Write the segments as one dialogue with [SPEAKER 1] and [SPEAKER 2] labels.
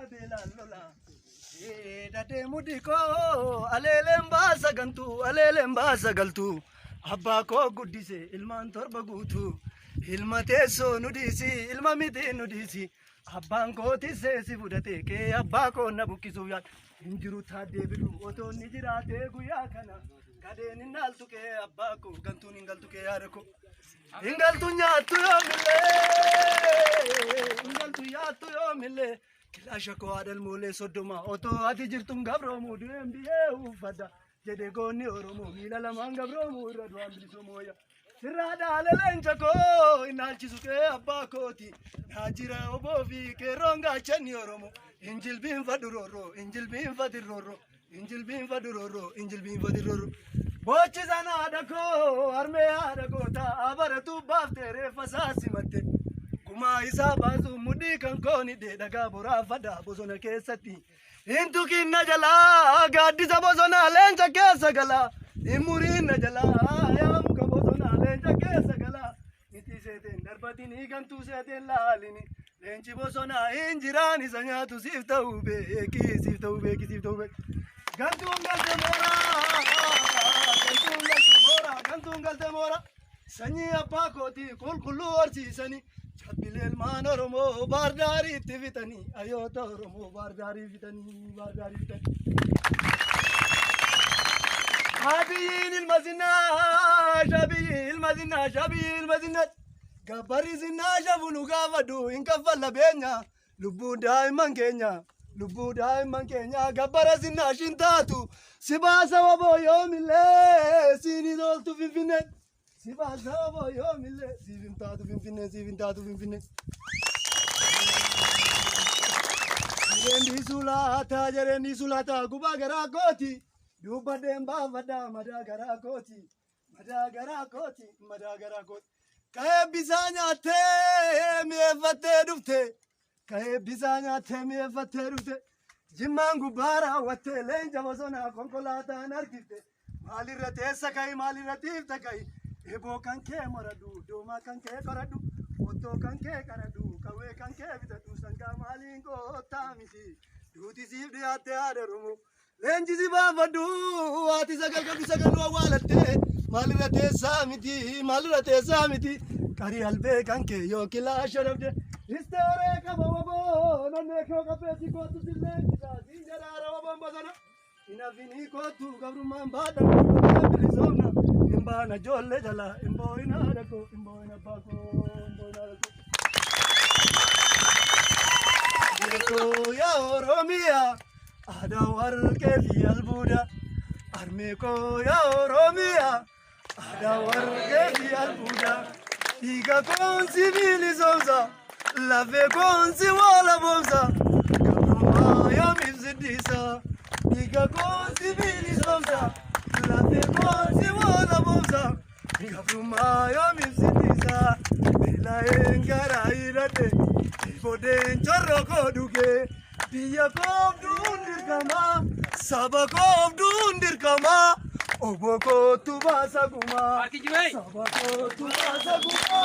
[SPEAKER 1] bela lola. Dade mudiko alelemba sagaltu abba ko guddise ilman torba guutu ilma teesso nudisi ilma miti nudisi abban ko tisse si fudate ke abba ko na bukkisu ya injiru taade bilu oto ni jiraate guya kana kadeen innaltu ke abba ko gantun ingaltu ke yarako ingaltu nyaatu yo mille Kilasha ko adal mole sodoma oto ati jirtum gabro mu dembiye ufada jede goni oromo milala mangabro mu radwa ambiso moya sirada lelenja ko inalchi suke abba koti najira obovi ke ronga chani oromo injil bin faduroro bochi zana adako arme adako ta abaratu baftere fasasi matte Kuma isa bazu mudi kan koni de daga bora fada bosona kesati intu kinna jala gadisa bosona lenja kesa gala imuri na jala ya muka bosona lenja kesa gala iti seten darbati ni gantu seten lalini lenji bosona injirani sanyatu sifta ube gantu ngal demora sanyi appa koti kulkulu orsi sani Bilel manoromo bardari tivitani ayoto romo bardari vitani Shabiil ilmazina Gabari zina shavunu gavadu inkafala benya Lubu daiman Kenya Gabara zina shintatu Sibasa wabo yomile Sini doltu fifinet Sibasa wabo yomile Sivintatu finfine Jerendi sulata Kubagara koti Duba demba vada madagara koti Kae bisanya te me fate dufte Jimangu bara wate lenja wasona konkolata narkite Malirate sakai maliratif kai Ebo kanke moradu doma kanke koradu Oto kanke karadu kawe kanke bitatu sanga malingo tamisi Duti sifdi ate adarumu Lenji ziba vadu ati sagal walate malirate samiti Kari albe kanke yo kila sharabde Istore kababo nonne kyo kapesi ko tu silenji zinjara rawabo mbazana Inavini ko tu gabru mambada Bilisomna Imbana jolle jala imbo ina bako Dirko ya oromia adawar ke fi albuda armeko ya oromia adawar ke fi albuda diga kon civilizonza lave kon si wala bonza kabuma ya mizidisa diga kon civilizonza lave kon si wala bonza kabuma ya mizidisa bila engara irate Boden charoko duge Biya kom dundir kama Sabakom dundir kama Oboko tubasa guma Sabako tubasa guma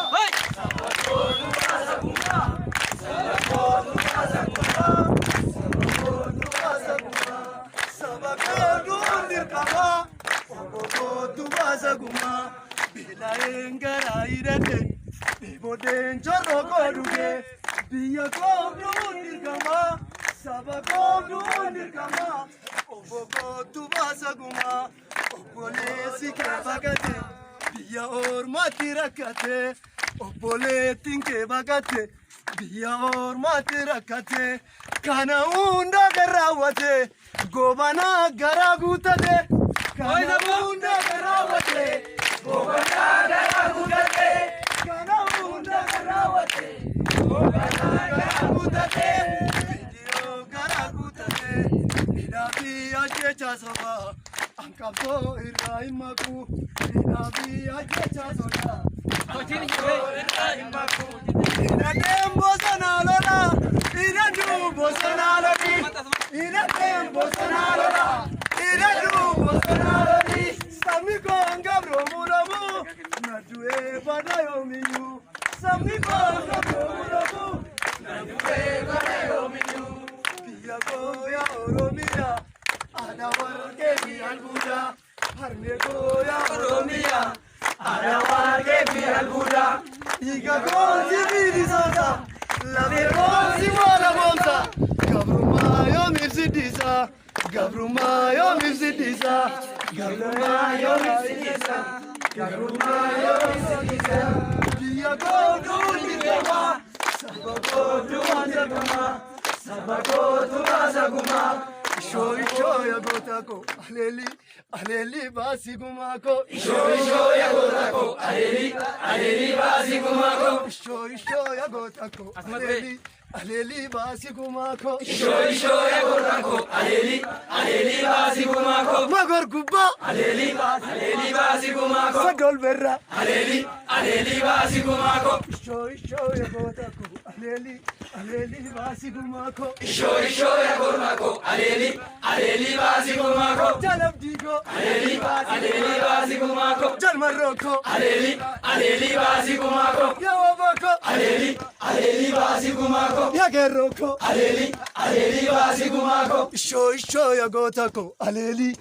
[SPEAKER 1] Sabako dundir kama Oboko tubasa guma Bila engara irate Boden charoko duge Biya kom dundir kama Sabakom dundir kama Oboko tubasa guma Obole sike bagate Biya ormati rakate Obole tinke bagate Biya ormati rakate Kana unda garawate Gobana garagutate Kana unda garawate Gobana garagutate Kana unda garawate Gobana garagutate Video garagutate Inabi ajecha soba Ankapto iraimaku Inabi ajecha soba Ankapto iraimaku Inatembo sanalola Inadubo sanaloli Inatembo sanalola Inadubo sanaloli Samiko angabro muramu Nadue badayo minyu Samiko angabro muramu Nadue badayo minyu Biyya koo yaa Oromiyaa, aadaa warqee fi albuudaa. Harmee koo yaa Oromiyaa, aadaa warqee fi albuudaa. Dhiiga koo si bilisoomsa, lafee koo si moona boonsa. Gabrummaa yoom ibsiddisa, gabrummaa yoom ibsiddisa, gabrummaa yoom ibsiddisa, gabrummaa yoom ibsiddisa. Biyya koo duudhi beekaa, saba koo duwwaan beekamaa, saba koo tubaasa gumaa. Ishoo ya goota koo, aleeli baasii gumaa koo. Ishoo ya goota koo, aleeli baasii gumaa koo. Ishoo ya goota koo, aleeli baasii gumaa koo. Ishoo ya goota koo, aleeli baasii gumaa koo. Magor gubbaa, aleeli baasii gumaa koo. Sadol berra, aleeli baasii gumaa koo. Ishoo ya goota koo, aleeli baasii gumaa koo. Ishoo ya goota koo, aleeli baasii gumaa koo. Jalabdii koo, aleeli baasii gumaa koo. Jalmarroo koo, aleeli baasii gumaa koo. Yaa wabaa koo, aleeli baasii gumaa koo. Yaa geerroo koo, aleeli baasii gumaa koo. Ishoo ya goota koo, aleeli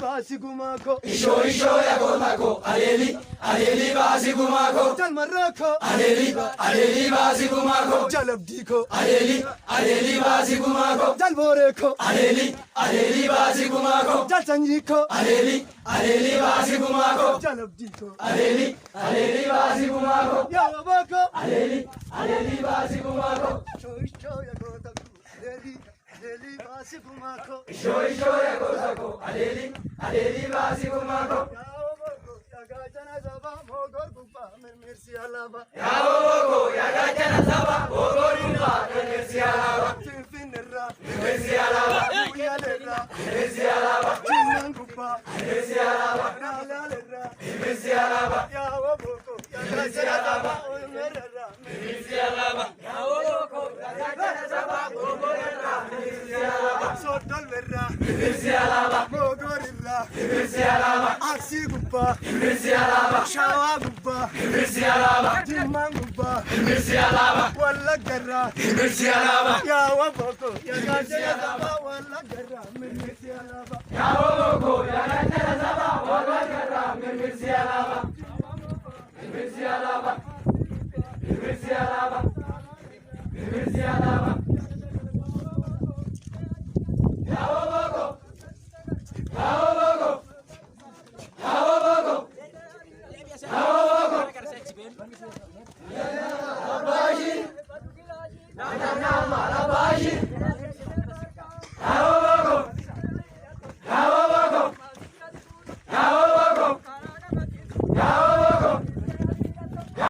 [SPEAKER 1] baasii gumaa koo. Ishoo ya goota koo, aleeli baasii gumaa koo. Jalmarroo koo, aleeli baasii gumaa koo. Jalabdii koo, aleeli baasii gumaa koo. Jalbooree koo, aleeli baasii gumaa koo. Jalsanyii koo, aleeli baasii gumaa koo. Jalabdii koo, aleeli baasii gumaa koo. Yaa wabaa koo, aleeli baasii gumaa koo. Ishoo ya goota koo, aleeli baasii gumaa koo. Ishoo ya goota koo, aleeli baasii gumaa koo. Yaa wabaa koo, yaa gaachana sabaa mogor gubbaa mirmirsi alaabaa. Yaa wabaa koo, yaa gaachana sabaa mogor gubbaa mirmirsi alaabaa. Finfinneerraa mirmirsi alaabaa. Guyyaalerraa mirmirsi alaabaa. Jimmaan gubbaa mirmirsi alaabaa. Naalalerraa mirmirsi alaabaa. Yaa wabaa koo, yaa gaachana sabaa olmererraa mirmirsi alaabaa. Yaa wabaa koo, yaa gaachana sabaa mogorerraa mirmirsi alaabaa. Soddolberraa mirmirsi alaabaa. Mogorirraa mirmirsi alaabaa. Arsii gubbaa mirmirsi alaabaa. Shawaa gubbaa mirmirsi alaabaa. Jimmaan gubbaa mirmirsi alaabaa. Wallaggarraa mirmirsi alaabaa. Yaa wabaa koo, yaa gaachana sabaa wallaggarraa mirmirsi alaabaa. Yaa wabaa koo, yaa gaachana sabaa wallaggarraa mirmirsi alaabaa. Mirmirsi alaabaa. Mirmirsi alaabaa. Mirmirsi alaabaa.